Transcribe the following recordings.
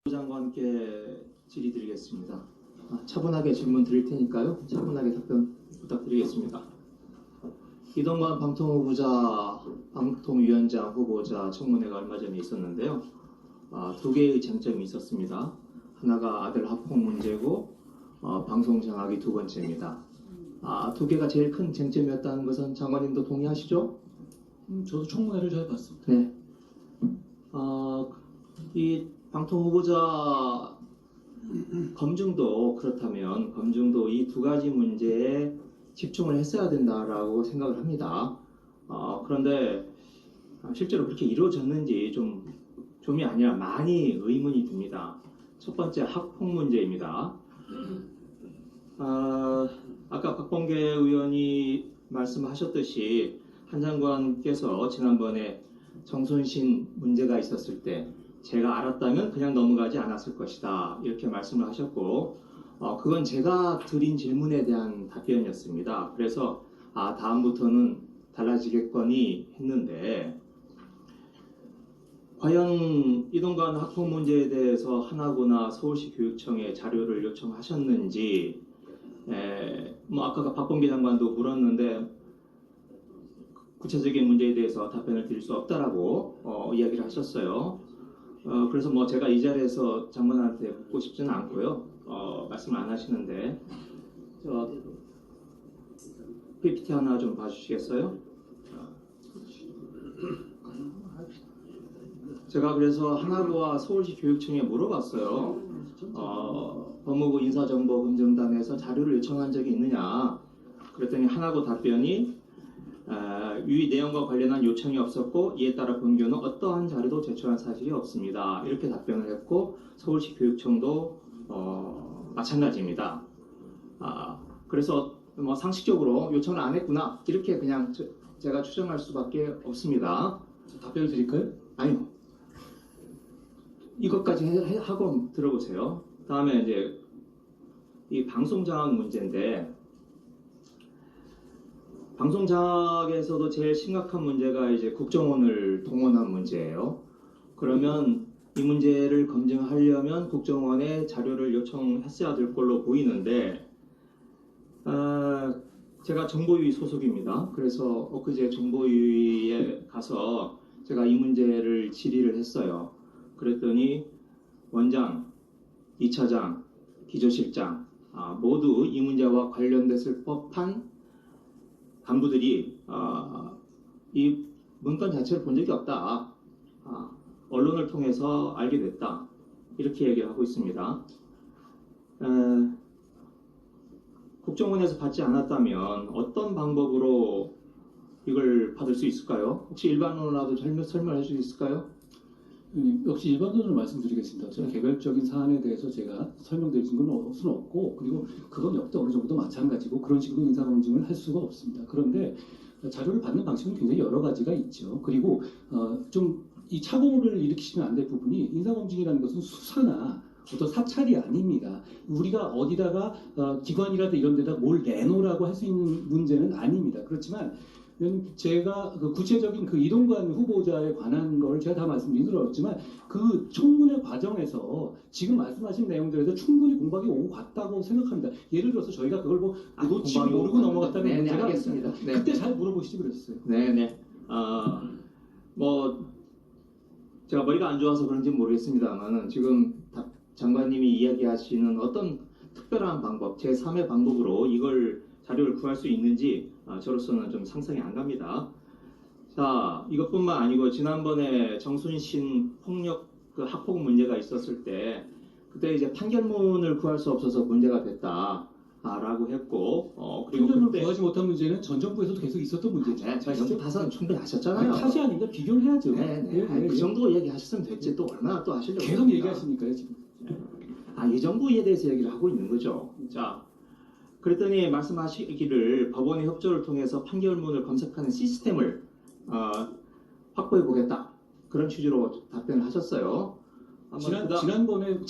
장관께 질의드리겠습니다. 차분하게 질문 드릴 테니까요. 차분하게 답변 부탁드리겠습니다. 이동관 방통후보자, 방통위원장 후보자 청문회가 얼마 전에 있었는데요. 두 개의 쟁점이 있었습니다. 하나가 아들 학폭 문제고 방송 장악이 두 번째입니다. 두 개가 제일 큰 쟁점이었다는 것은 장관님도 동의하시죠? 저도 청문회를 잘 봤습니다. 네. 이 방통 후보자 검증도 그렇다면 검증도 이 두 가지 문제에 집중을 했어야 된다라고 생각을 합니다. 그런데 실제로 그렇게 이루어졌는지 좀이 아니라 많이 의문이 듭니다. 첫 번째 학폭 문제입니다. 아까 박범계 의원이 말씀하셨듯이 한 장관께서 지난번에 정순신 문제가 있었을 때 제가 알았다면 그냥 넘어가지 않았을 것이다 이렇게 말씀을 하셨고 그건 제가 드린 질문에 대한 답변이었습니다. 그래서 다음부터는 달라지겠거니 했는데 과연 이동관 학폭 문제에 대해서 하나구나 서울시 교육청에 자료를 요청하셨는지 아까 박범계 장관도 물었는데 구체적인 문제에 대해서 답변을 드릴 수 없다라고 이야기를 하셨어요. 그래서 제가 이 자리에서 장관한테 묻고 싶지는 않고요. 말씀 안 하시는데 PPT 하나 좀 봐주시겠어요? 제가 그래서 하나부와 서울시 교육청에 물어봤어요. 법무부 인사정보금정단에서 자료를 요청한 적이 있느냐? 그랬더니 하나부 답변이 위 내용과 관련한 요청이 없었고 이에 따라 본교는 어떠한 자료도 제출한 사실이 없습니다. 이렇게 답변을 했고 서울시 교육청도 마찬가지입니다. 그래서 상식적으로 요청을 안 했구나 이렇게 그냥 제가 추정할 수밖에 없습니다. 답변을 드릴까요? 아니요. 이것까지 하고 들어보세요. 다음에 이제 이 방송 장악 문제인데 방송 장악에서도 제일 심각한 문제가 이제 국정원을 동원한 문제예요. 그러면 이 문제를 검증하려면 국정원에 자료를 요청했어야 될 걸로 보이는데 제가 정보위 소속입니다. 그래서 엊그제 정보위에 가서 제가 이 문제를 질의를 했어요. 그랬더니 원장, 2차장, 기조실장 모두 이 문제와 관련됐을 법한 간부들이 이 문건 자체를 본 적이 없다. 언론을 통해서 알게 됐다. 이렇게 얘기를 하고 있습니다. 국정원에서 받지 않았다면 어떤 방법으로 이걸 받을 수 있을까요? 혹시 일반론으로라도 설명해 주실 수 있을까요? 역시 일반론으로 말씀드리겠습니다. 저는 개별적인 사안에 대해서 제가 설명드릴 수는 없고 그리고 그건 역대 어느 정도 마찬가지고 그런 식으로 인사검증을 할 수가 없습니다. 그런데 자료를 받는 방식은 굉장히 여러 가지가 있죠. 그리고 좀 이 착오를 일으키시면 안 될 부분이 인사검증이라는 것은 수사나 어떤 사찰이 아닙니다. 우리가 어디다가 기관이라든 이런 데다 뭘 내놓으라고 할 수 있는 문제는 아닙니다. 그렇지만 제가 구체적인 이동관 후보자에 관한 걸 제가 다 말씀드렸지만 그 청문회 과정에서 지금 말씀하신 내용들에서 충분히 공박이 오고 갔다고 생각합니다. 예를 들어서 저희가 그걸 놓치고 모르고 넘어갔다는 문제가 알겠습니다. 네. 그때 잘 물어보시지 그랬어요. 네네. 제가 머리가 안 좋아서 그런지 모르겠습니다만 지금 장관님이 이야기하시는 어떤 특별한 방법, 제3의 방법으로 이걸 자료를 구할 수 있는지 저로서는 좀 상상이 안 갑니다. 자, 이것뿐만 아니고 지난번에 정순신 폭력 학폭 문제가 있었을 때 그때 이제 판결문을 구할 수 없어서 문제가 됐다라고 했고 그리고 판결문을 구하지 못한 문제는 전 정부에서도 계속 있었던 문제죠. 정부 타선 충분히 하셨잖아요. 탓이 아닌가 비교를 해야죠. 그 정도 얘기하셨으면 됐지 또 얼마나 또 하시려고 계속 얘기하시니까요 지금. 이 정부에 대해서 얘기를 하고 있는 거죠. 자, 그랬더니 말씀하시기를 법원의 협조를 통해서 판결문을 검색하는 시스템을 확보해 보겠다. 그런 취지로 답변을 하셨어요. 지난번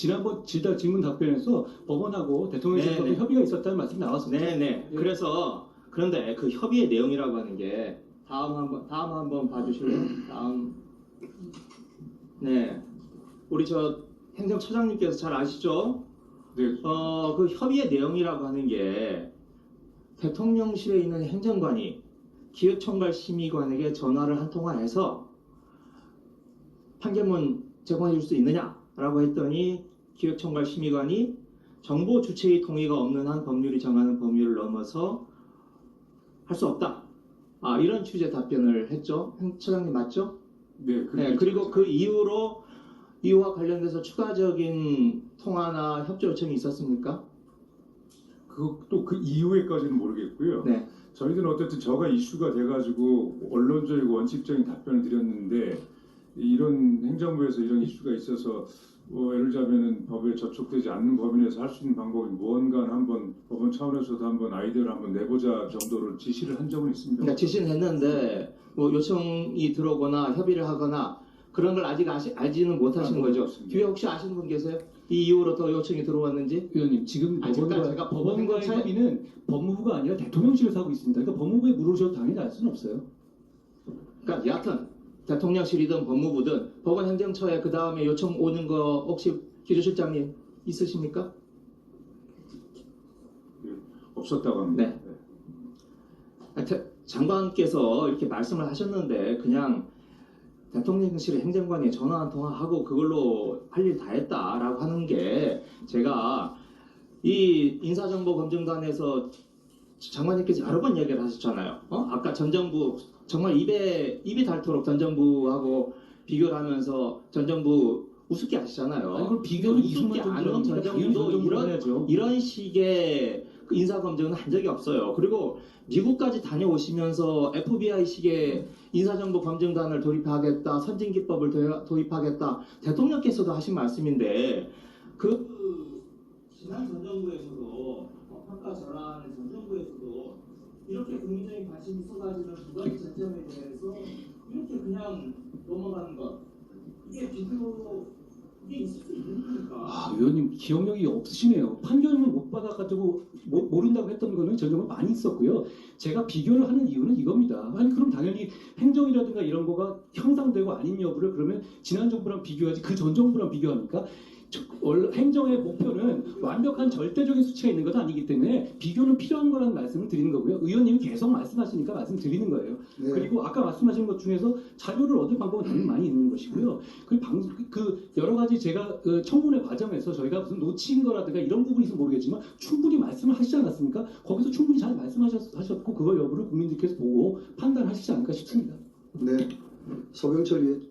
질문 답변에서 법원하고 대통령실하고 협의가 있었다는 말씀이 나왔습니다. 네네. 예. 그래서 그런데 그 협의의 내용이라고 하는 게 다음 한번 봐주실래요? 다음. 네. 우리 행정처장님께서 잘 아시죠? 네, 그 협의의 내용이라고 하는 게 대통령실에 있는 행정관이 기획총괄 심의관에게 전화를 한 통화해서 판결문 제공해 줄 수 있느냐라고 했더니 기획총괄 심의관이 정보 주체의 동의가 없는 한 법률이 정하는 범위를 넘어서 할 수 없다. 이런 취지의 답변을 했죠. 처장님 맞죠? 네, 네, 그리고 그 이후로 이와 관련돼서 추가적인 통화나 협조 요청이 있었습니까? 그것도 그 이후에까지는 모르겠고요. 네. 저희들은 어쨌든 저가 이슈가 돼가지고 언론적이고 원칙적인 답변을 드렸는데 이런 행정부에서 이런 이슈가 있어서 예를 들자면은 법에 저촉되지 않는 범위 내에서 할 수 있는 방법이 무언가 한번 법원 차원에서도 한번 아이디어를 한번 내보자 정도로 지시를 한 적은 있습니다. 그러니까 지시는 했는데 뭐 요청이 들어오거나 협의를 하거나 그런 걸 아직 알지는 못하시는 거죠. 없습니다. 뒤에 혹시 아시는 분 계세요? 이 이후로 더 요청이 들어왔는지? 의원님 지금 제가 법원과의 행정처에- 협의는 법무부가 아니라 대통령실에서 하고 있습니다. 그러니까 법무부에 물으셔도 당연히 알 수는 없어요. 그러니까 여하튼 대통령실이든 법무부든 법원 행정처에 그 다음에 요청 오는 거 혹시 기조실장님 있으십니까? 없었다고 합니다. 네. 장관께서 이렇게 말씀을 하셨는데 그냥 대통령실 행정관이 전화 한 통화하고 그걸로 할 일 다 했다라고 하는 게 제가 이 인사정보검증단에서 장관님께서 여러 번 얘기를 하셨잖아요. 아까 전 정부 정말 입이 닳도록 전 정부하고 비교를 하면서 전 정부 우습게 하시잖아요. 아니 그걸 비교는 우습게 이승만 안 정부랑 하는 당연히 전 정부도 정부를 해야죠. 이런 식의 그 인사검증은 한 적이 없어요. 그리고 미국까지 다녀오시면서 FBI식의 인사정보검증단을 도입하겠다, 선진기법을 도입하겠다, 대통령께서도 하신 말씀인데 그 지난 전 정부에서도 평가절하하는 전 정부에서도 이렇게 국민적인 관심이 쏟아지는 두 가지 쟁점에 대해서 이렇게 그냥 넘어가는 것 이게 이게 있을 수 있는 겁니까? 의원님 기억력이 없으시네요. 판결을 못 받아가지고 모른다고 했던 거는 전 정부 많이 있었고요. 제가 비교를 하는 이유는 이겁니다. 아니 그럼 당연히 행정이라든가 이런 거가 형상되고 아닌 여부를 그러면 지난 정부랑 비교하지 그 전 정부랑 비교합니까? 행정의 목표는 완벽한 절대적인 수치가 있는 것도 아니기 때문에 비교는 필요한 거라는 말씀을 드리는 거고요. 의원님이 계속 말씀하시니까 말씀드리는 거예요. 네. 그리고 아까 말씀하신 것 중에서 자료를 얻을 방법은 당연히 많이 있는 것이고요. 그 여러 가지 제가 청문회 과정에서 저희가 무슨 놓친 거라든가 이런 부분이 있으면 모르겠지만 충분히 말씀을 하시지 않았습니까? 거기서 충분히 잘 말씀하셨고 그거 여부를 국민들께서 보고 판단하시지 않을까 싶습니다. 네. 소병철